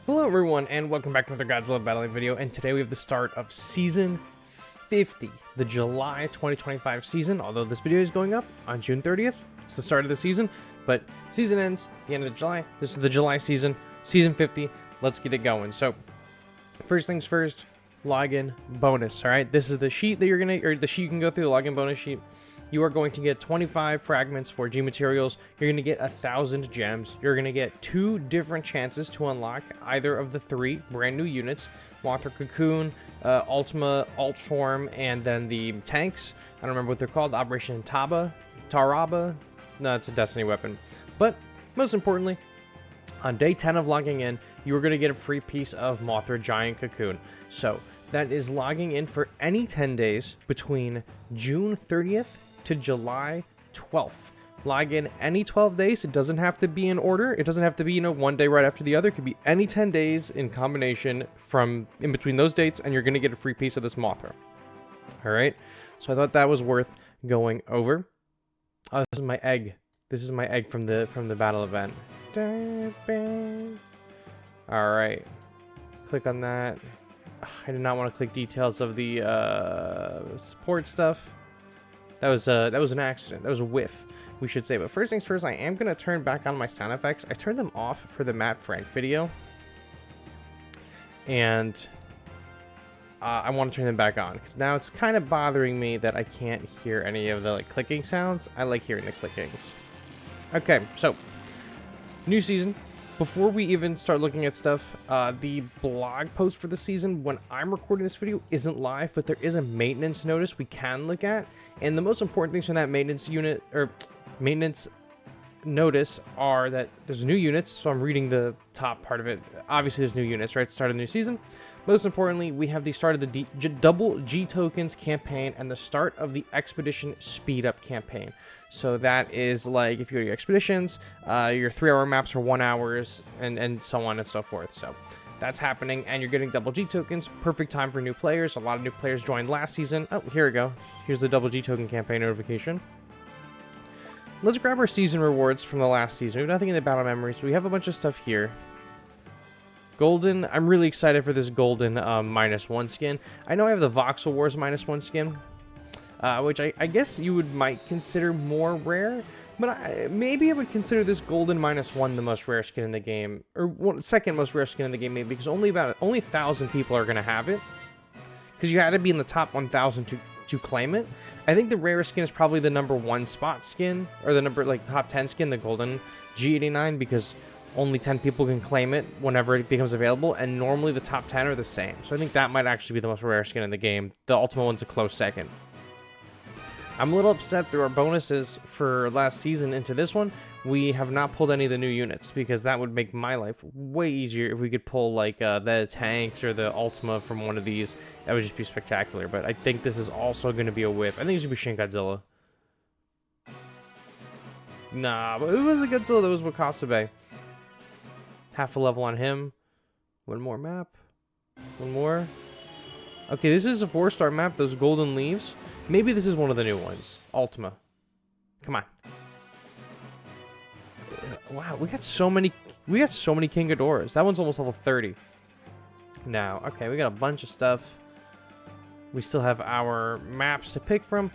Hello everyone, and welcome back to another Godzilla Battle Line video, and today we have the start of Season 50, the July 2025 season, although this video is going up on June 30th. It's the start of the season, but season ends at the end of July. This is the July season, Season 50. Let's get it going. So, first things first, login bonus, alright? This is the sheet that the sheet you can go through, the login bonus sheet. You are going to get 25 fragments for G materials. You're going to get 1,000 gems. You're going to get 2 different chances to unlock either of the 3 brand new units. Mothra Cocoon, Ultima, Alt Form, and then the tanks. I don't remember what they're called. Operation Taba? No, it's a Destiny weapon. But, most importantly, on day 10 of logging in, you are going to get a free piece of Mothra Giant Cocoon. So, that is logging in for any 10 days between June 30th to July 12th. Log in any 12 days. It doesn't have to be in order. It doesn't have to be, one day right after the other. It could be any 10 days in combination from in between those dates, and you're going to get a free piece of this Mothra. Alright? So I thought that was worth going over. Oh, this is my egg. This is my egg from the battle event. Alright. Click on that. I did not want to click details of the support stuff. That was an accident. That was a whiff, we should say. But first things first, I am going to turn back on my sound effects. I turned them off for the Matt Frank video. And I want to turn them back on, because now it's kind of bothering me that I can't hear any of the clicking sounds. I like hearing the clickings. Okay, so new season. Before we even start looking at stuff, the blog post for the season, when I'm recording this video, isn't live, but there is a maintenance notice we can look at. And the most important things from that maintenance notice are that there's new units, so I'm reading the top part of it. Obviously, there's new units, right? Start of the new season. Most importantly, we have the start of the double G tokens campaign and the start of the expedition speed up campaign. So that is like if you go to your expeditions, your 3-hour maps are 1 hour, and so on and so forth. So that's happening, and you're getting double G tokens. Perfect time for new players. A lot of new players joined last season. Oh, here we go. Here's the double G token campaign notification. Let's grab our season rewards from the last season. We have nothing in the battle memories. We have a bunch of stuff here. Golden, I'm really excited for this golden -1 skin. I know I have the Voxel Wars -1 skin, which I guess you might consider more rare, but maybe I would consider this golden -1 the most rare skin in the game, or second most rare skin in the game, maybe, because only 1,000 people are going to have it, because you had to be in the top 1,000 to claim it. I think the rarest skin is probably the #1 spot skin, or the top 10 skin, the golden G89, because only 10 people can claim it whenever it becomes available, and normally the top 10 are the same. So I think that might actually be the most rare skin in the game. The Ultima one's a close second. I'm a little upset there are bonuses for last season into this one. We have not pulled any of the new units, because that would make my life way easier if we could pull the tanks or the Ultima from one of these. That would just be spectacular. But I think this is also going to be a whiff. I think it's going to be Shin Godzilla. Nah, but it was a Godzilla that was Wakasabe. Half a level on him. One more map. One more. Okay, this is a 4-star map, those golden leaves. Maybe this is one of the new ones. Ultima. Come on. Wow, we got so many King Ghidorahs. That one's almost level 30. Now, okay, we got a bunch of stuff. We still have our maps to pick from.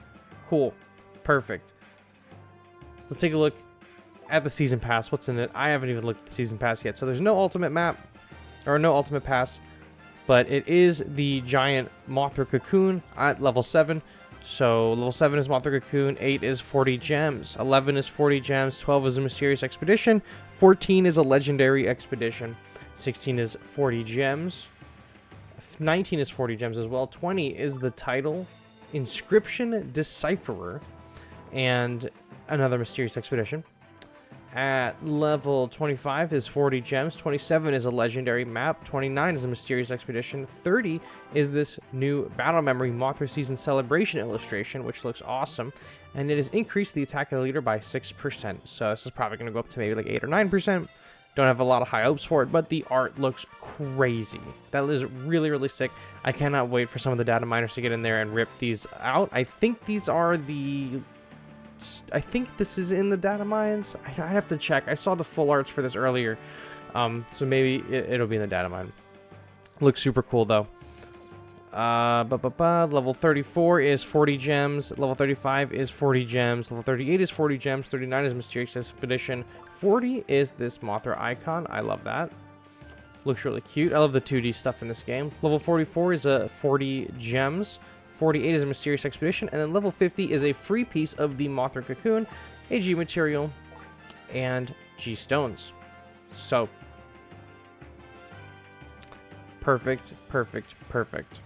Cool. Perfect. Let's take a look at the season pass. What's in it? I haven't even looked at the season pass yet. So there's no ultimate map, or no ultimate pass, but it is the giant Mothra Cocoon at level 7. So level 7 is Mothra Cocoon, 8 is 40 gems, 11 is 40 gems, 12 is a mysterious expedition, 14 is a legendary expedition, 16 is 40 gems, 19 is 40 gems as well, 20 is the title, Inscription Decipherer, and another mysterious expedition. At level 25 is 40 gems, 27 is a legendary map, 29 is a mysterious expedition, 30 is this new Battle Memory Mothra Season Celebration illustration, which looks awesome, and it has increased the attack of the leader by 6%, so this is probably going to go up to maybe 8 or 9%. Don't have a lot of high hopes for it, but the art looks crazy. That is really, really sick. I cannot wait for some of the data miners to get in there and rip these out. I think these are the I think this is in the data mines. I have to check. I saw the full arts for this earlier. So maybe it'll be in the data mine. Looks super cool though. Level 34 is 40 gems. Level 35 is 40 gems. Level 38 is 40 gems. 39 is Mysterious Expedition. 40 is this Mothra icon. I love that. Looks really cute. I love the 2D stuff in this game. Level 44 is 40 gems. 48 is a Mysterious Expedition. And then level 50 is a free piece of the Mothra Cocoon, a G material, and G stones. So, perfect, perfect, perfect.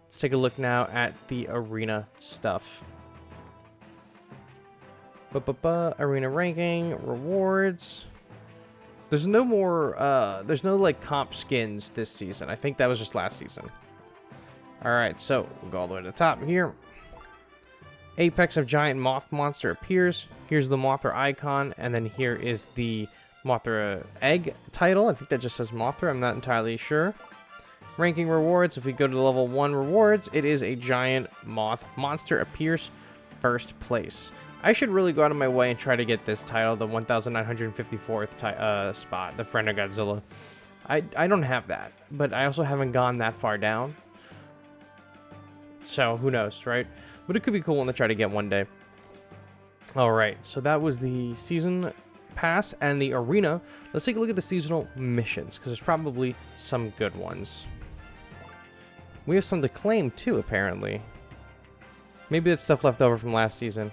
Let's take a look now at the arena stuff. Arena ranking, rewards. There's no more, there's no, like, comp skins this season. I think that was just last season. Alright, so, we'll go all the way to the top here. Apex of Giant Moth Monster appears. Here's the Mothra icon, and then here is the Mothra egg title. I think that just says Mothra, I'm not entirely sure. Ranking rewards, if we go to the level 1 rewards, it is a Giant Moth Monster appears first place. I should really go out of my way and try to get this title, the 1954th spot, the Friend of Godzilla. I don't have that, but I also haven't gone that far down. So, who knows, right? But it could be cool to try to get one day. Alright, so that was the season pass and the arena. Let's take a look at the seasonal missions, because there's probably some good ones. We have some to claim, too, apparently. Maybe it's stuff left over from last season.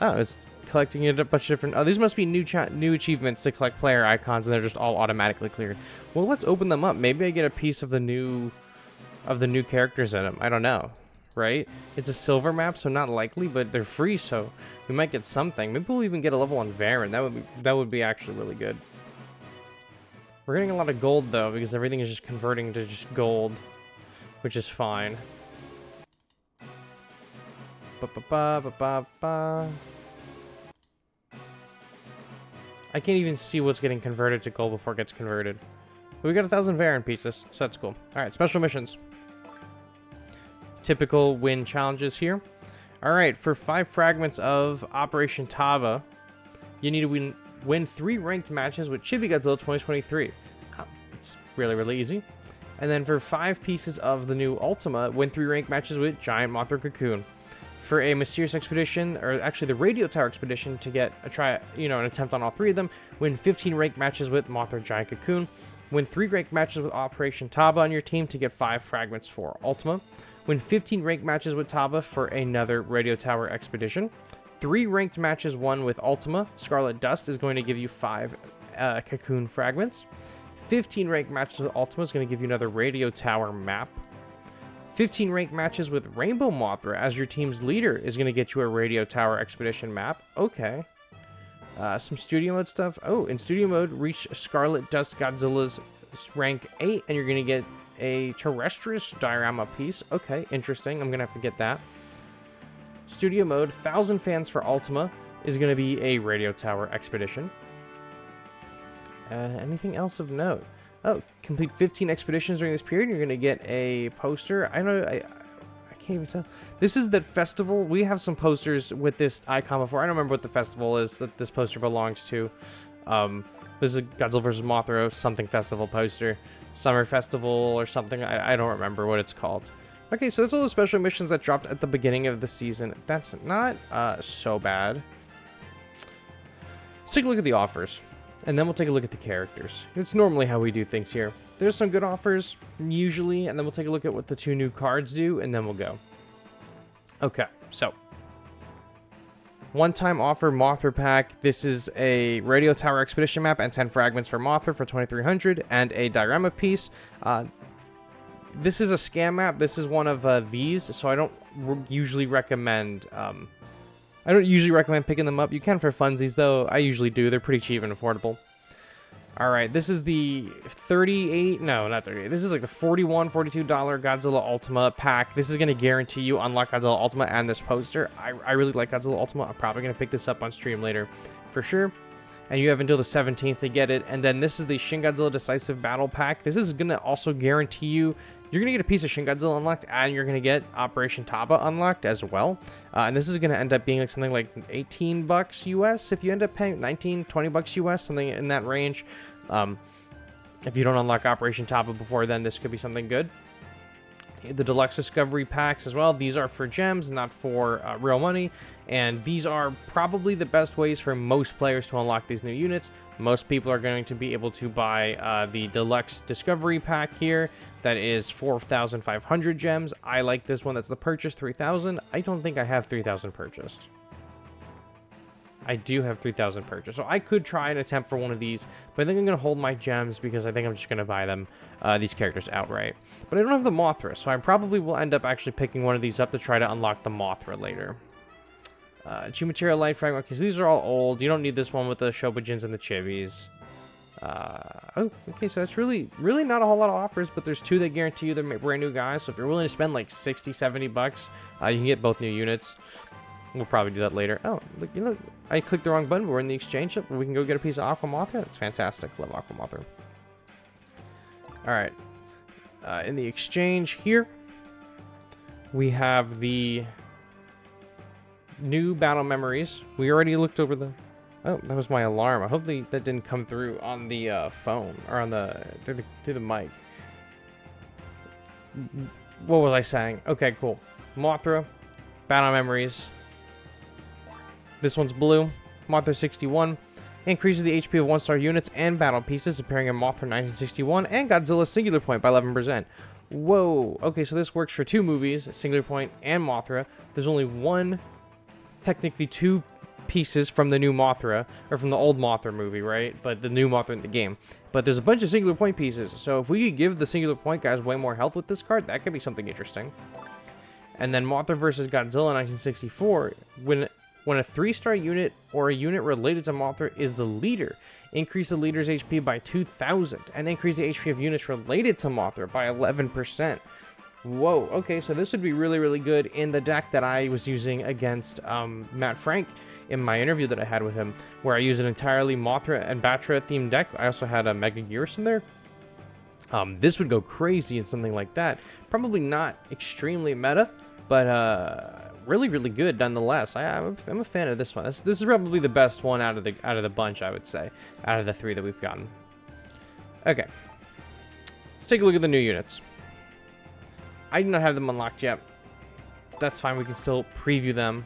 Oh, it's collecting a bunch of different... Oh, these must be new achievements to collect player icons, and they're just all automatically cleared. Well, let's open them up. Maybe I get a piece of the new characters in them. I don't know, right? It's a silver map, so not likely, but they're free, so we might get something. Maybe we'll even get a level 1 Varen. That would be actually really good. We're getting a lot of gold, though, because everything is just converting to just gold, which is fine. I can't even see what's getting converted to gold before it gets converted. But we got 1,000 Varen pieces, so that's cool. Alright, special missions. Typical win challenges here. Alright, for 5 fragments of Operation Taba, you need to win 3 ranked matches with Chibi Godzilla 2023. It's really, really easy. And then for 5 pieces of the new Ultima, win 3 ranked matches with Giant Mothra Cocoon. For a Mysterious Expedition, or actually the Radio Tower Expedition, to get an attempt on all 3 of them, win 15 ranked matches with Mothra Giant Cocoon. Win 3 ranked matches with Operation Taba on your team to get 5 fragments for Ultima. Win 15 ranked matches with Taba for another Radio Tower Expedition. 3 ranked matches won with Ultima. Scarlet Dust is going to give you 5 Cocoon fragments. 15 ranked matches with Ultima is going to give you another Radio Tower map. 15 ranked matches with Rainbow Mothra as your team's leader is going to get you a Radio Tower Expedition map. Okay. Some studio mode stuff. Oh, in studio mode, reach Scarlet Dust Godzilla's rank 8, and you're going to get a Terrestrius diorama piece. Okay, interesting. I'm going to have to get that. Studio mode, 1,000 fans for Ultima is going to be a Radio Tower Expedition. Anything else of note? Oh, complete 15 expeditions during this period. You're going to get a poster. I can't even tell. This is that festival. We have some posters with this icon before. I don't remember what the festival is that this poster belongs to. This is a Godzilla vs. Mothra something festival poster. Summer Festival or something. I don't remember what it's called. Okay, so that's all the special missions that dropped at the beginning of the season. That's not so bad. Let's take a look at the offers. And then we'll take a look at the characters. It's normally how we do things here. There's some good offers, usually, and then we'll take a look at what the 2 new cards do, and then we'll go. Okay, so. One-time offer Mothra pack. This is a Radio Tower Expedition map and 10 fragments for Mothra for 2,300, and a diorama piece. This is a scam map. This is one of these, so I don't usually recommend... picking them up. You can for funsies, though. I usually do. They're pretty cheap and affordable. Alright, this is the not 38. This is like the $41, $42 Godzilla Ultima pack. This is going to guarantee you unlock Godzilla Ultima and this poster. I really like Godzilla Ultima. I'm probably going to pick this up on stream later for sure. And you have until the 17th to get it. And then this is the Shin Godzilla Decisive Battle pack. This is going to also guarantee you you're going to get a piece of Shin Godzilla unlocked, and you're going to get Operation Taba unlocked as well. And this is going to end up being like something like $18 US if you end up paying 19, $20 US, something in that range. If you don't unlock Operation Taba before then, this could be something good. The deluxe discovery packs as well. These are for gems, not for real money. And these are probably the best ways for most players to unlock these new units. Most people are going to be able to buy the deluxe discovery pack here. That is 4,500 gems. I like this one. That's the purchase, 3,000. I don't think I have 3,000 purchased. I do have 3,000 purchased. So I could try and attempt for one of these, but I think I'm going to hold my gems because I think I'm just going to buy them, these characters outright. But I don't have the Mothra, so I probably will end up actually picking one of these up to try to unlock the Mothra later. Chi Material Light Fragment, because these are all old. You don't need this one with the Shobujins and the Chibis. Oh, okay, so that's really not a whole lot of offers, but there's two that guarantee you they're brand new guys. So if you're willing to spend like 60, 70 bucks, you can get both new units. We'll probably do that later. Oh, look, you know, I clicked the wrong button, but we're in the exchange shop. We can go get a piece of Aqua Mothra. That's fantastic. Love Aqua Mothra. All right. In the exchange here, we have the new battle memories. We already looked over the... Oh, that was my alarm. I hope that didn't come through on the phone or on through the mic. What was I saying? Okay, cool. Mothra, battle memories. This one's blue. Mothra 61 increases the HP of 1-star units and battle pieces appearing in Mothra 1961 and Godzilla Singular Point by 11%. Whoa. Okay, so this works for two movies, Singular Point and Mothra. There's only one, technically two pieces from the new Mothra, or from the old Mothra movie, right? But the new Mothra in the game. But there's a bunch of Singular Point pieces. So if we could give the Singular Point guys way more health with this card, that could be something interesting. And then Mothra versus Godzilla 1964, when a 3-star unit or a unit related to Mothra is the leader, increase the leader's HP by 2,000 and increase the HP of units related to Mothra by 11%. Whoa, okay, so this would be really good in the deck that I was using against Matt Frank in my interview that I had with him, where I used an entirely Mothra and Batra themed deck. I also had a Mega Gears in there. This would go crazy in something like that. Probably not extremely meta, but really good nonetheless. I'm a fan of this one. This is probably the best one out of the bunch, I would say, out of the three that we've gotten. Okay, let's take a look at the new units. I do not have them unlocked yet. That's fine. We can still preview them.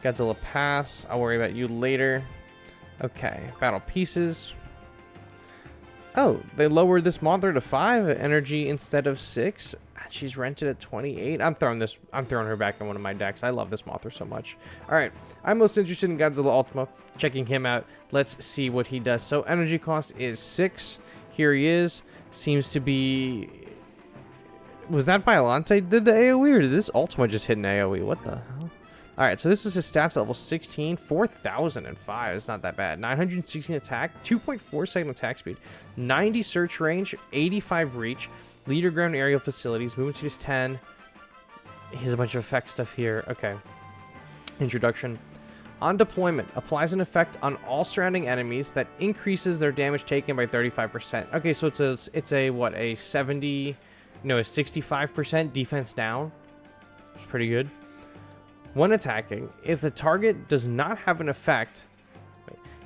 Godzilla Pass. I'll worry about you later. Okay, battle pieces. Oh, they lowered this Mothra to 5 energy instead of 6. She's rented at 28. I'm throwing her back in one of my decks. I love this Mothra so much. All right, I'm most interested in Godzilla Ultima. Checking him out. Let's see what he does. So energy cost is 6. Here he is. Seems to be... Was that Biollante did the AoE, or did this Ultima just hit an AoE? What the hell? All right, so this is his stats level 16, 4,005. It's not that bad. 916 attack, 2.4 second attack speed, 90 search range, 85 reach, leader ground aerial facilities, movement speed is 10. He has a bunch of effect stuff here. Okay. Introduction. On deployment, applies an effect on all surrounding enemies that increases their damage taken by 35%. Okay, so it's a what, a 65% defense down. It's pretty good. When attacking, if the target does not have an effect,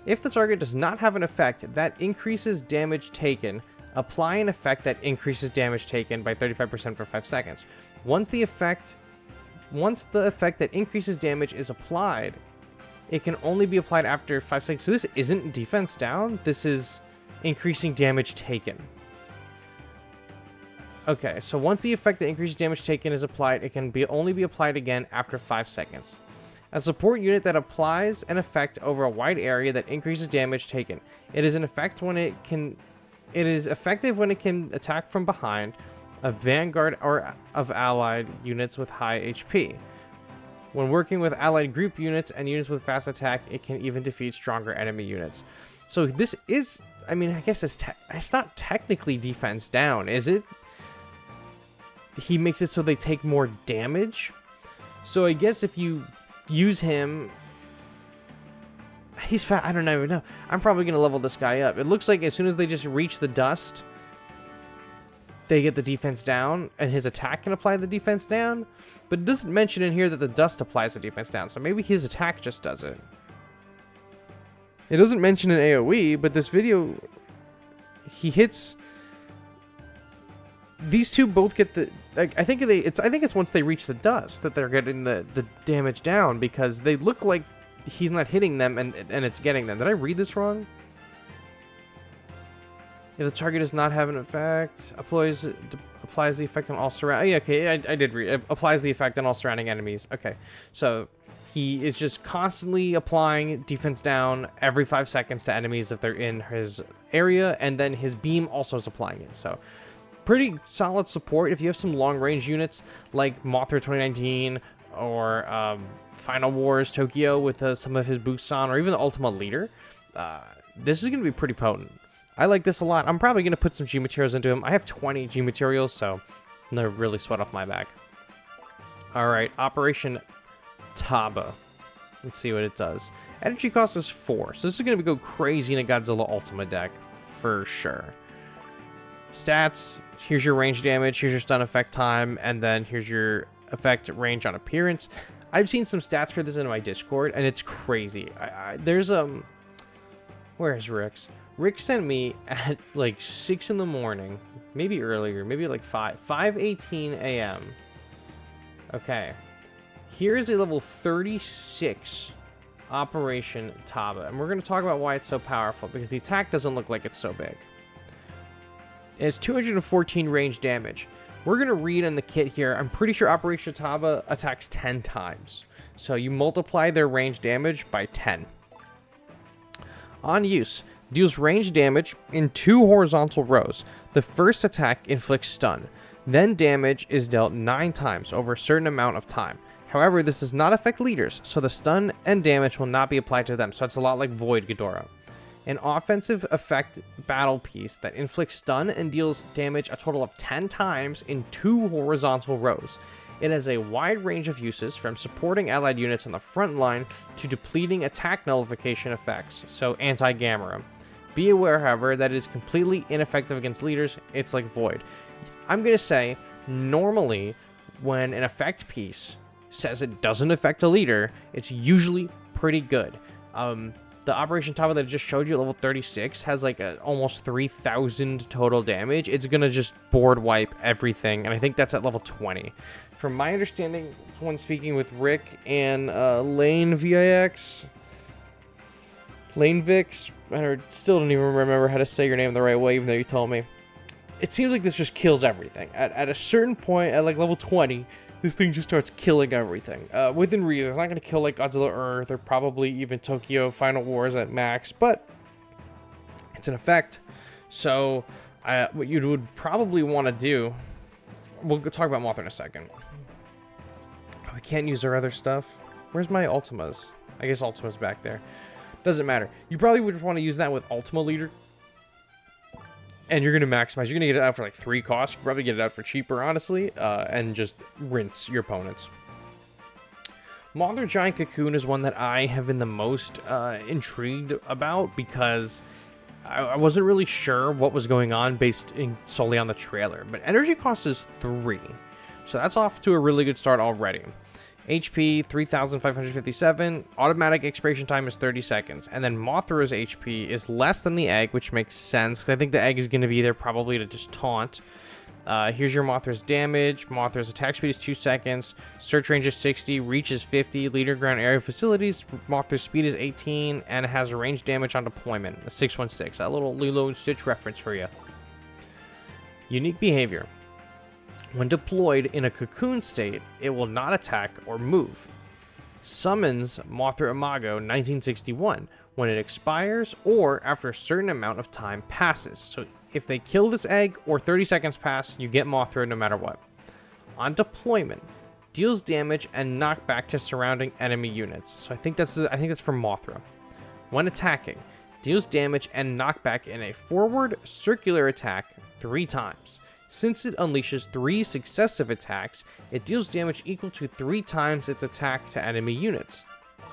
that increases damage taken, apply an effect that increases damage taken by 35% for 5 seconds. Once the effect that increases damage is applied, it can only be applied after 5 seconds. So this isn't defense down, this is increasing damage taken. Okay, so once the effect that increases damage taken is applied, it can only be applied again after 5 seconds. A support unit that applies an effect over a wide area that increases damage taken. It is effective when it can attack from behind a vanguard or of allied units with high HP. When working with allied group units and units with fast attack, it can even defeat stronger enemy units. So this is, I mean, I guess it's not technically defense down, is it? He makes it so they take more damage. So I guess if you use him, he's fat. I don't even know. I'm probably gonna level this guy up. It looks like as soon as they just reach the dust, they get the defense down, and his attack can apply the defense down, but it doesn't mention in here that the dust applies the defense down, so maybe his attack just does it. It doesn't mention in AoE, but this video, he hits... These two both get the... Like, I think it's once they reach the dust that they're getting the damage down, because they look like he's not hitting them and it's getting them. Did I read this wrong? If the target does not have an effect, applies the effect on all surrounding... Yeah, okay, I did read. It applies the effect on all surrounding enemies. Okay, so he is just constantly applying defense down every 5 seconds to enemies if they're in his area, and then his beam also is applying it. So pretty solid support. If you have some long-range units like Mothra 2019 or Final Wars Tokyo with some of his boosts on, or even the Ultima Leader, this is going to be pretty potent. I like this a lot. I'm probably going to put some G materials into him. I have 20 G materials, so I'm going to really sweat off my back. Alright, Operation Taba. Let's see what it does. Energy cost is 4, so this is going to go crazy in a Godzilla Ultima deck, for sure. Stats, here's your range damage, here's your stun effect time, and then here's your effect range on appearance. I've seen some stats for this in my Discord, and it's crazy. There's, where's Rick's? Rick sent me at like 6 in the morning, maybe earlier, maybe like 5:18 a.m. Okay, here's a level 36 Operation Taba, and we're going to talk about why it's so powerful, because the attack doesn't look like it's so big. It has 214 range damage. We're going to read in the kit here, I'm pretty sure Operation Taba attacks 10 times. So you multiply their range damage by 10. On use, deals range damage in 2 horizontal rows. The first attack inflicts stun. Then damage is dealt 9 times over a certain amount of time. However, this does not affect leaders, so the stun and damage will not be applied to them. So it's a lot like Void Ghidorah. An offensive effect battle piece that inflicts stun and deals damage a total of 10 times in 2 horizontal rows. It has a wide range of uses, from supporting allied units on the front line to depleting attack nullification effects, so anti-Gamera. Be aware, however, that it is completely ineffective against leaders. It's like Void. I'm going to say, normally, when an effect piece says it doesn't affect a leader, it's usually pretty good. The Operation Taba that I just showed you, level 36, has like almost 3,000 total damage. It's going to just board wipe everything, and I think that's at level 20. From my understanding, when speaking with Rick and Lane VIX, I still don't even remember how to say your name the right way, even though you told me. It seems like this just kills everything. At a certain point, at like level 20, this thing just starts killing everything. Within reason. It's not going to kill like Godzilla Earth or probably even Tokyo Final Wars at max, but it's an effect. So what you would probably want to do, we'll talk about Mothra in a second. We can't use our other stuff. Where's my Ultimas? I guess Ultima's back there. Doesn't matter. You probably would want to use that with Ultima Leader. And you're going to maximize. You're going to get it out for like 3 costs. You can probably get it out for cheaper, honestly. And just rinse your opponents. Mothra Giant Cocoon is one that I have been the most intrigued about, because I wasn't really sure what was going on based solely on the trailer. But energy cost is 3. So that's off to a really good start already. HP 3,557, automatic expiration time is 30 seconds, and then Mothra's HP is less than the egg, which makes sense, because I think the egg is going to be there probably to just taunt. Here's your Mothra's damage. Mothra's attack speed is 2 seconds, search range is 60, reach is 50, leader ground area facilities, Mothra's speed is 18, and it has range damage on deployment, a 616, a little Lilo and Stitch reference for you. Unique behavior. When deployed in a cocoon state, it will not attack or move. Summons Mothra Imago 1961 when it expires or after a certain amount of time passes. So if they kill this egg or 30 seconds pass, you get Mothra no matter what. On deployment, deals damage and knockback to surrounding enemy units. So I think that's for Mothra. When attacking, deals damage and knockback in a forward circular attack 3 times. Since it unleashes 3 successive attacks, it deals damage equal to 3 times its attack to enemy units.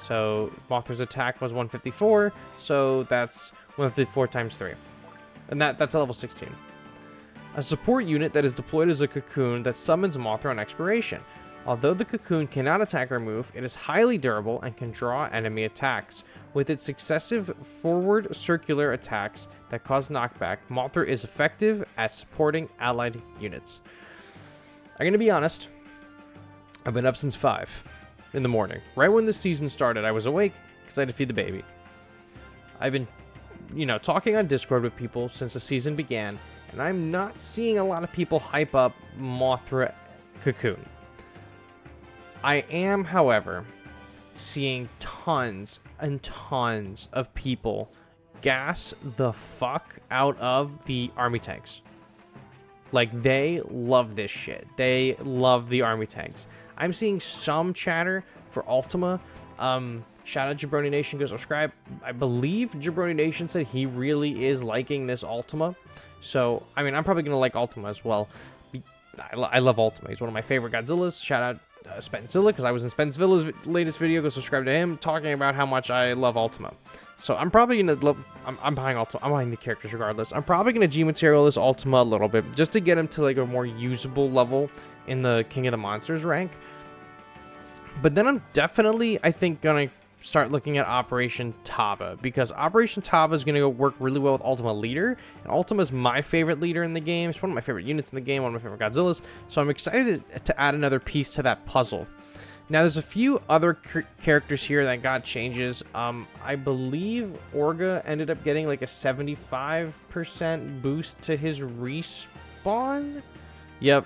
So Mothra's attack was 154, so that's 154 times 3. And that's a level 16. a support unit that is deployed as a cocoon that summons Mothra on expiration. Although the cocoon cannot attack or move, it is highly durable and can draw enemy attacks. With its successive forward circular attacks that cause knockback, Mothra is effective at supporting allied units. I'm going to be honest, I've been up since 5 in the morning. Right when the season started, I was awake because I had to feed the baby. I've been, talking on Discord with people since the season began, and I'm not seeing a lot of people hype up Mothra Cocoon. I am, however, seeing tons and tons of people gas the fuck out of the army tanks. Like, they love this shit. They love the army tanks. I'm seeing some chatter for Ultima. Shout out Jabroni Nation, go subscribe. I believe Jabroni Nation said he really is liking this Ultima. So, I mean, I'm probably going to like Ultima as well. I love Ultima. He's one of my favorite Godzillas. Shout out Spentzilla, because I was in Spentzvilla's latest video. Go subscribe to him, talking about how much I love Ultima. So I'm probably going to love... I'm buying Ultima. I'm buying the characters regardless. I'm probably going to G-Material this Ultima a little bit, just to get him to, like, a more usable level in the King of the Monsters rank. But then I'm definitely, I think, going to start looking at Operation Taba, because Operation Taba is going to work really well with Ultima Leader, and Ultima is my favorite leader in the game. It's one of my favorite units in the game, one of my favorite Godzillas, so I'm excited to add another piece to that puzzle. Now, there's a few other characters here that got changes. I believe Orga ended up getting like a 75% boost to his respawn. Yep,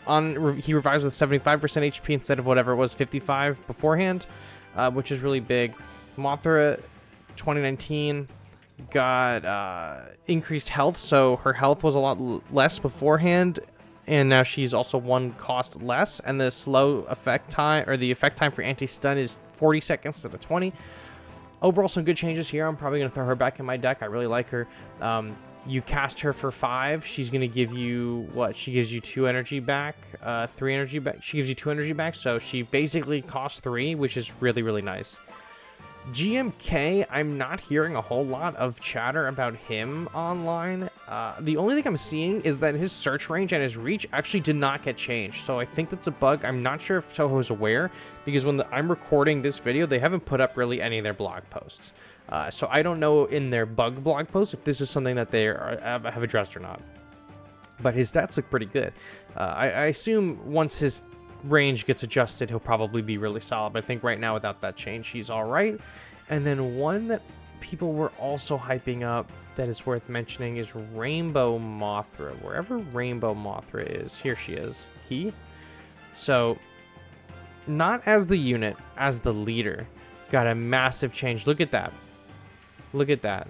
he revives with 75% HP instead of whatever it was, 55 beforehand, which is really big. Mothra 2019 got increased health, so her health was a lot less beforehand, and now she's also 1 cost less, and the slow effect time, or the effect time for anti-stun is 40 seconds instead of 20. Overall, some good changes here. I'm probably going to throw her back in my deck. I really like her. You cast her for 5, she's going to give you, what? She gives you 2 energy back, 3 energy back. She gives you 2 energy back, so she basically costs 3, which is really, really nice. GMK, I'm not hearing a whole lot of chatter about him online. The only thing I'm seeing is that his search range and his reach actually did not get changed. So I think that's a bug. I'm not sure if Toho is aware, because when I'm recording this video, they haven't put up really any of their blog posts. So I don't know in their bug blog posts if this is something that they have addressed or not. But his stats look pretty good. I assume once his range gets adjusted, he'll probably be really solid. But I think right now, without that change, he's all right. And then one that people were also hyping up that is worth mentioning is Rainbow Mothra. Wherever Rainbow Mothra is, here she is. So, not as the unit, as the leader, got a massive change. Look at that. Look at that.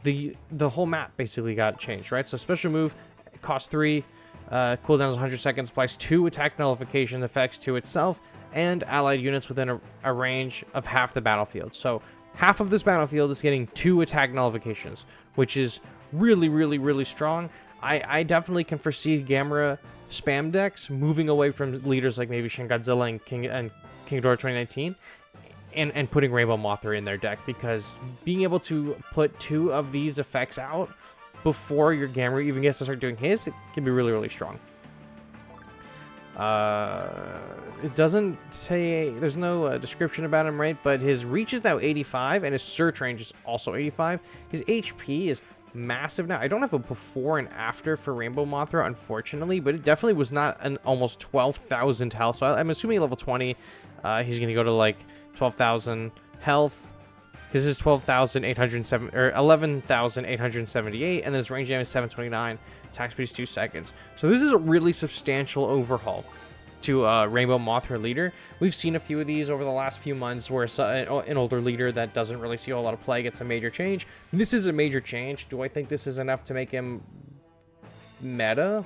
The whole map basically got changed, right? So special move costs 3. Cooldown is 100 seconds, applies 2 attack nullification effects to itself and allied units within a range of half the battlefield. So half of this battlefield is getting 2 attack nullifications, which is really, really, really strong. I definitely can foresee Gamera spam decks moving away from leaders like maybe Shin Godzilla and King Ghidorah 2019 and putting Rainbow Mothra in their deck, because being able to put 2 of these effects out before your Gamera even gets to start doing his, it can be really, really strong. It doesn't say, there's no description about him, right? But his reach is now 85, and his search range is also 85. His HP is massive now. I don't have a before and after for Rainbow Mothra, unfortunately, but it definitely was not an almost 12,000 health. So I'm assuming level 20, he's going to go to like 12,000 health. This is 12,807 or 11,878, and then his range damage is 729. Attack speed is 2 seconds. So this is a really substantial overhaul to Rainbow Mothra leader. We've seen a few of these over the last few months where an older leader that doesn't really see a lot of play gets a major change. This is a major change. Do I think this is enough to make him meta?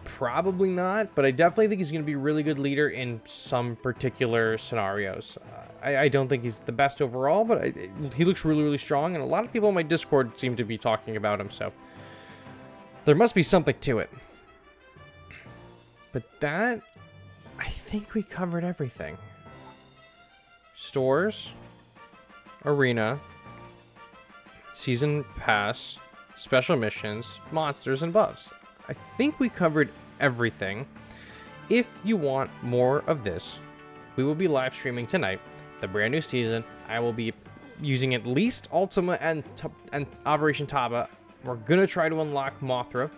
Probably not, but I definitely think he's going to be a really good leader in some particular scenarios. I don't think he's the best overall, but he looks really, really strong, and a lot of people in my Discord seem to be talking about him, so there must be something to it. But that, I think we covered everything. Stores, Arena, Season Pass, special missions, monsters, and buffs. I think we covered everything. If you want more of this, we will be live streaming tonight, the brand new season. I will be using at least Ultima and Operation Taba. We're gonna try to unlock Mothra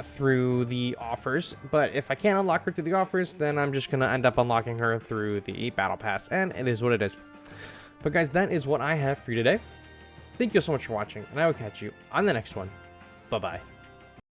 through the offers, but if I can't unlock her through the offers, then I'm just gonna end up unlocking her through the battle pass, and it is what it is. But guys, that is what I have for you today. Thank you so much for watching, and I will catch you on the next one. Bye bye.